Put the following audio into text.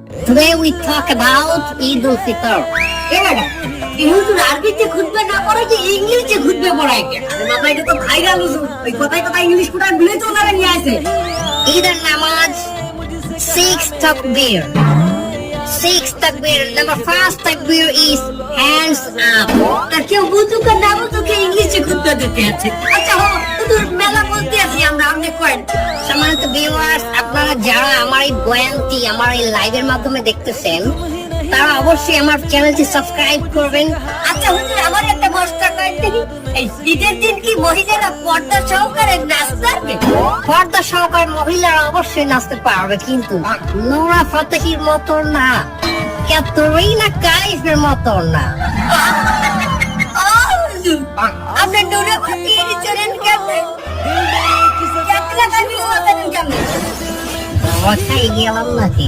Today we talk about Eid al-Fitr. হুজুর আরবিতে খুতবা না পড়াই যে ইংলিশে খুতবা পড়ায় কেন? আরে বাবা এটা তো ভাইরাল হুজুর। ওই কথায় কথায় ইংলিশ কোটা ভুলে তো ওনারা নিয়ে আসে। Either namaz, six takbir. Six takbir. Number first takbir is hands up. আর কেউ বুঝুক আর না বুঝুক ইংলিশে খুতবা দিতে আছে। আচ্ছা হুজুর মেলা বলতে আছি আমরা আপনি কয়েন। সম্মানিত ভিউয়ার্স, আপনারা যারা আমার এই বয়ানটি আমার এই লাইভের মাধ্যমে দেখতেছেন, তারা অবশ্যই আমার চ্যানেলটি সাবস্ক্রাইব করবেন। আচ্ছা হুজুর আমার একটা মশলা কয়েন দেখি। এই ঈদের দিন কি মহিলারা পর্দা সহকারে নাচতে পারবে? পর্দা সহকারে মহিলারা অবশ্যই নাচতে পারবে, কিন্তু নোরা ফাতেহির মতো না, ক্যাটরিনা কাইফের মতো না। হুজুর আপনি নুরে ফাটিয়ে চলেন কেমনে? কেমনে কাইফি কথা কেমনে? কথাই গেলাম নাকি?